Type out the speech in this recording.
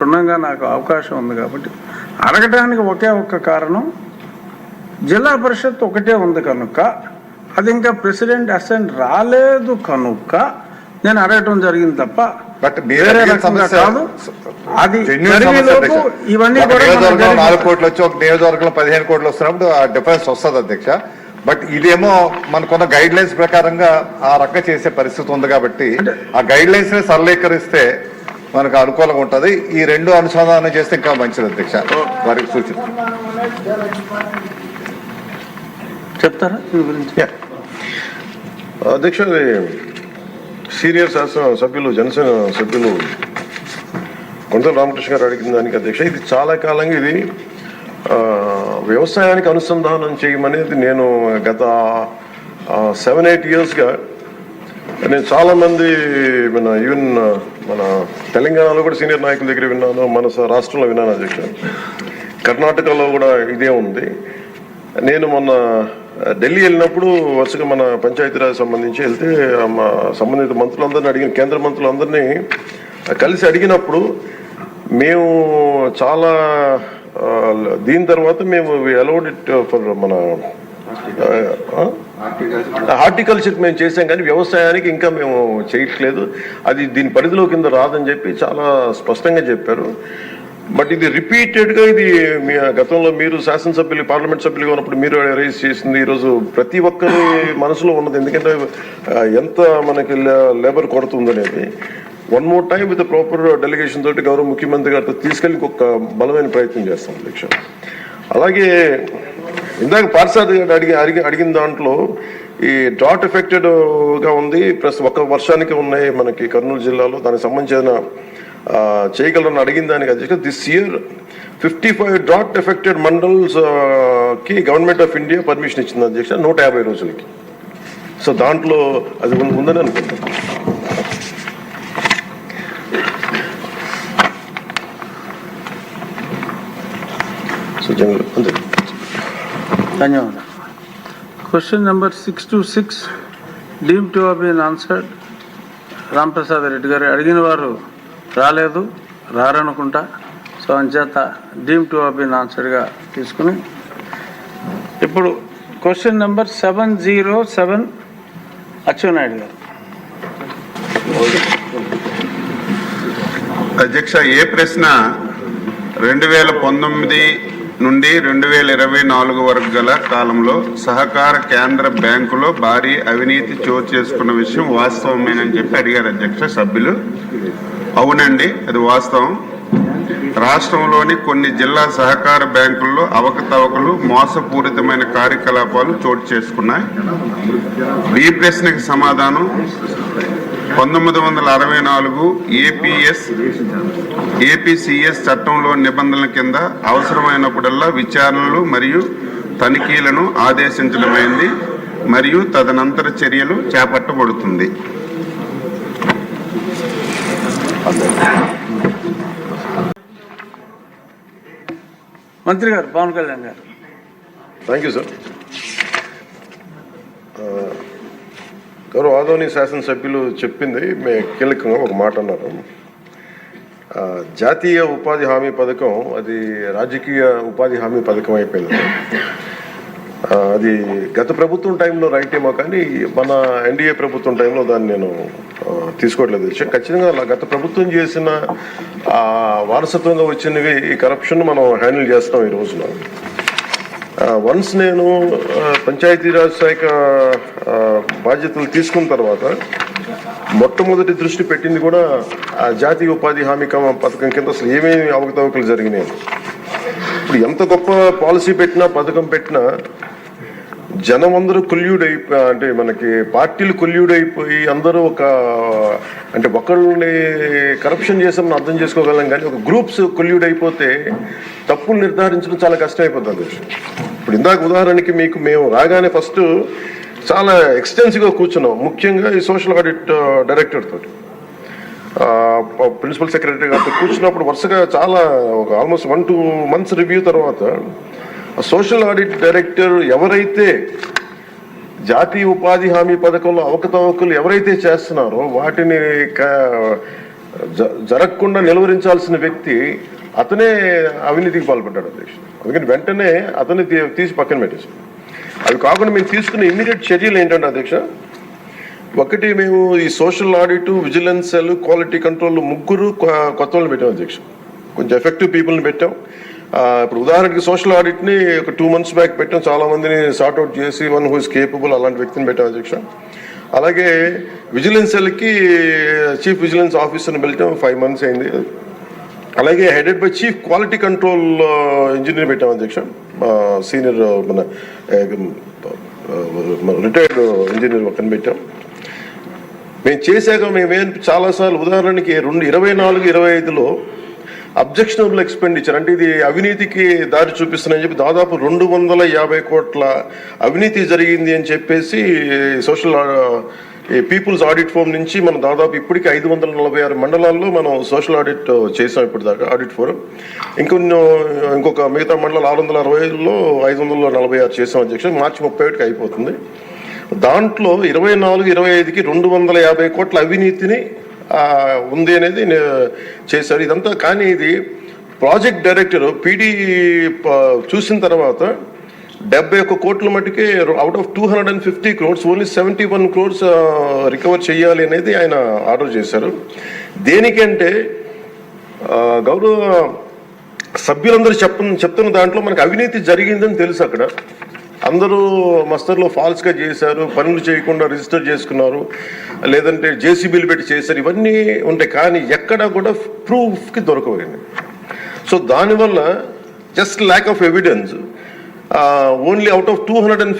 క్షుణ్ణంగా నాకు అవకాశం ఉంది కాబట్టి అడగడానికి ఒకే ఒక్క కారణం, జిల్లా పరిషత్ ఒకటే ఉంది కనుక, అది ఇంకా ప్రెసిడెంట్ అసెంట్ రాలేదు కనుక నేను అడగటం జరిగింది తప్ప వేరే రకంగా కాదు. అది ఇవన్నీ కూడా 4 కోట్లు వచ్చి ఒక నియోజకవర్గంలో 15 కోట్లు వస్తున్నప్పుడు ఆ డిఫరెన్స్ వస్తుంది అధ్యక్ష. బట్ ఇదేమో మనకున్న గైడ్ లైన్స్ ప్రకారంగా ఆ రకంగా చేసే పరిస్థితి ఉంది కాబట్టి ఆ గైడ్ లైన్స్ ని సరళీకరిస్తే మనకు అనుకూలంగా ఉంటుంది. ఈ రెండు అనుసంధానం చేస్తే ఇంకా మంచిది అధ్యక్ష. వారికి సూచన చెప్తారా అధ్యక్ష? సీనియర్ శాసన సభ్యులు జనసేన సభ్యులు కొండల రామకృష్ణ గారు అడిగిన దానికి అధ్యక్ష, ఇది చాలా కాలంగా ఇది వ్యవసాయానికి అనుసంధానం చేయమనేది నేను గత 7-8 ఇయర్స్గా నేను చాలామంది ఈవెన్ మన తెలంగాణలో కూడా సీనియర్ నాయకుల దగ్గర విన్నాను, మన రాష్ట్రంలో విన్నాను అధ్యక్ష. కర్ణాటకలో కూడా ఇదే ఉంది. నేను మొన్న ఢిల్లీ వెళ్ళినప్పుడు వరుసగా మన పంచాయతీరాజ్ సంబంధించి వెళ్తే మా సంబంధిత మంత్రులందరినీ అడిగిన, కేంద్ర మంత్రులందరినీ కలిసి అడిగినప్పుడు మేము చాలా దీని తర్వాత మేము అలౌడ్ ఇట్ ఫర్ మన హార్టికల్చర్ మేము చేసాం, కానీ వ్యవసాయానికి ఇంకా మేము చేయట్లేదు, అది దీని పరిధిలో కింద రాదని చెప్పి చాలా స్పష్టంగా చెప్పారు. బట్ ఇది రిపీటెడ్గా ఇది మీ గతంలో మీరు శాసనసభ్యులు పార్లమెంట్ సభ్యులుగా ఉన్నప్పుడు మీరు రైజ్ చేసింది ఈరోజు ప్రతి ఒక్కరి మనసులో ఉన్నది. ఎందుకంటే ఎంత మనకి లేబర్ కొరత ఉందనేది. One more time with proper delegation తోటి గౌరవ ముఖ్యమంత్రి గారితో తీసుకెళ్ళి ఇంకొక బలమైన ప్రయత్నం చేస్తాం అధ్యక్ష. అలాగే ఇందాక పార్సాద్ గారు అడిగిన దాంట్లో ఈ డ్రాట్ ఎఫెక్టెడ్గా ఉంది, ప్లస్ ఒక వర్షానికి ఉన్నాయి మనకి కర్నూలు జిల్లాలో, దానికి సంబంధించిన చేయగలరని అడిగిన దానికి అధ్యక్ష, this year 55 drought affected mandals కి గవర్నమెంట్ ఆఫ్ ఇండియా పర్మిషన్ ఇచ్చింది అధ్యక్ష 150 రోజులకి. సో దాంట్లో అది ఉందని అనుకుంటాను. ధన్యవాదాలు. Question number 6 to 6 deem to have been answered. Ramprasad Reddy గారు అడిగిన వారు రాలేదు, రారనుకుంటా. సో అంచేత డీమ్ టు హావ్ బీన్ ఆన్సర్డ్గా తీసుకుని ఇప్పుడు క్వశ్చన్ నెంబర్ 707 అచ్చెన్నాయుడు గారు. అధ్యక్ష, ఏ ప్రశ్న 2019 నుండి 2024 వరకు గల కాలంలో సహకార కేంద్ర బ్యాంకులో భారీ అవినీతి చోటు చేసుకున్న విషయం వాస్తవమేనని చెప్పి అడిగారు అధ్యక్ష సభ్యులు. అవునండి, అది వాస్తవం. రాష్ట్రంలోని కొన్ని జిల్లా సహకార బ్యాంకుల్లో అవకతవకలు, మోసపూరితమైన కార్యకలాపాలు చోటు చేసుకున్నాయి. ఈ ప్రశ్నకి సమాధానం 1964 ఏపీసీఎస్ చట్టంలో నిబంధనల కింద అవసరమైనప్పుడల్లా విచారణలు మరియు తనిఖీలను ఆదేశించడమైంది మరియు తదనంతర చర్యలు చేపట్టబడుతుంది. మంత్రి గారు పవన్ కళ్యాణ్ గారు. Thank you sir. గౌరవ ఆదోని శాసనసభ్యులు చెప్పింది కీలకంగా ఒక మాట అన్నారు. జాతీయ ఉపాధి హామీ పథకం అది రాజకీయ ఉపాధి హామీ పథకం అయిపోయింది. అది గత ప్రభుత్వం టైంలో రైట్ ఏమో, కానీ మన ఎన్డీఏ ప్రభుత్వం టైంలో దాన్ని నేను తీసుకోవట్లేదు. ఖచ్చితంగా గత ప్రభుత్వం చేసిన వారసత్వంగా వచ్చినవి ఈ కరప్షన్ మనం హ్యాండిల్ చేస్తాం ఈ రోజున. వన్స్ నేను పంచాయతీరాజ్ శాఖ బాధ్యతలు తీసుకున్న తర్వాత మొట్టమొదటి దృష్టి పెట్టింది కూడా ఆ జాతీయ ఉపాధి హామీ పథకం కింద అసలు ఏమేమి అవకతవకలు జరిగినాయి. ఇప్పుడు ఎంత గొప్ప పాలసీ పెట్టినా పథకం పెట్టినా జనం అందరూ అంటే మనకి పార్టీలు అయిపోయి అందరూ అంటే ఒకళ్ళని కరప్షన్ చేసామని అర్థం చేసుకోగలం, కానీ ఒక గ్రూప్స్ అయిపోతే తప్పులు నిర్ధారించడం చాలా కష్టమైపోతుంది. ఇప్పుడు ఇందాక ఉదాహరణకి మేము రాగానే ఫస్ట్ చాలా ఎక్స్టెన్సివ్గా కూర్చున్నాం, ముఖ్యంగా ఈ సోషల్ ఆడిట్ డైరెక్టర్ తోటి, ప్రిన్సిపల్ సెక్రటరీ గారితో కూర్చున్నప్పుడు వరుసగా చాలా ఒక ఆల్మోస్ట్ 1-2 months రివ్యూ తర్వాత సోషల్ ఆడిట్ డైరెక్టర్ ఎవరైతే జాతీయ ఉపాధి హామీ పథకంలో అవకతవకలు ఎవరైతే చేస్తున్నారో వాటిని జరగకుండా నిలువరించాల్సిన వ్యక్తి అతనే అవినీతికి పాల్పడ్డాడు అధ్యక్ష. అందుకని వెంటనే అతన్ని తీసి పక్కన పెట్టేసి, అవి కాకుండా మేము తీసుకున్న ఇమ్మీడియట్ చర్యలు ఏంటంటే అధ్యక్ష, ఒకటి మేము ఈ social audit, vigilance cell, quality control ముగ్గురు కొత్త వాళ్ళని పెట్టాం అధ్యక్ష. కొంచెం ఎఫెక్టివ్ పీపుల్ని పెట్టాం. ఇప్పుడు ఉదాహరణకి సోషల్ ఆడిట్ని ఒక 2 months బ్యాక్ పెట్టాం, చాలా మందిని సార్ట్అవుట్ చేసి వన్ హూ ఇస్ కేపబుల్ అలాంటి వ్యక్తిని పెట్టాం అధ్యక్ష. అలాగే విజిలెన్స్ సెల్కి చీఫ్ విజిలెన్స్ ఆఫీసర్ని పెట్టాం, 5 months అయింది. అలాగే headed by chief quality control engineer పెట్టాం అధ్యక్ష, సీనియర్ మన రిటైర్డ్ ఇంజనీర్ ఒకరిని పెట్టాం. మేము చేశాక మేమేం చాలాసార్లు ఉదాహరణకి 2024-25లో అబ్జెక్షనబుల్ ఎక్స్పెండిచర్ అంటే ఇది అవినీతికి దారి చూపిస్తుందని చెప్పి దాదాపు 250 కోట్ల అవినీతి జరిగింది అని చెప్పేసి సోషల్ పీపుల్స్ ఆడిట్ ఫోరం నుంచి మనం దాదాపు ఇప్పటికీ 546 మండలాల్లో మనం సోషల్ ఆడిట్ చేసాం ఇప్పటిదాకా ఆడిట్ ఫోరం. ఇంకొక మిగతా మండలాలు 665లో 546 చేసాం అధ్యక్ష. మార్చి 31కి అయిపోతుంది. దాంట్లో 24-25కి 250 కోట్ల అవినీతిని ఉంది అనేది చేశారు ఇదంతా. కానీ ఇది ప్రాజెక్ట్ డైరెక్టర్ పీడీ చూసిన తర్వాత 71 కోట్ల మటుకే out of 250 crores only 71 crores recover చేయాలి అనేది ఆయన ఆర్డర్ చేశారు. దేనికంటే గౌరవ సభ్యులందరూ చెప్తున్న దాంట్లో మనకు అవినీతి జరిగిందని తెలుసు. అక్కడ అందరూ మస్తర్లో ఫాల్స్గా చేశారు, పనులు చేయకుండా రిజిస్టర్ చేసుకున్నారు, లేదంటే జేసీబీలు పెట్టి చేశారు, ఇవన్నీ ఉంటాయి. కానీ ఎక్కడా కూడా ప్రూఫ్కి దొరకవండి. సో దానివల్ల just lack of evidence only out of 250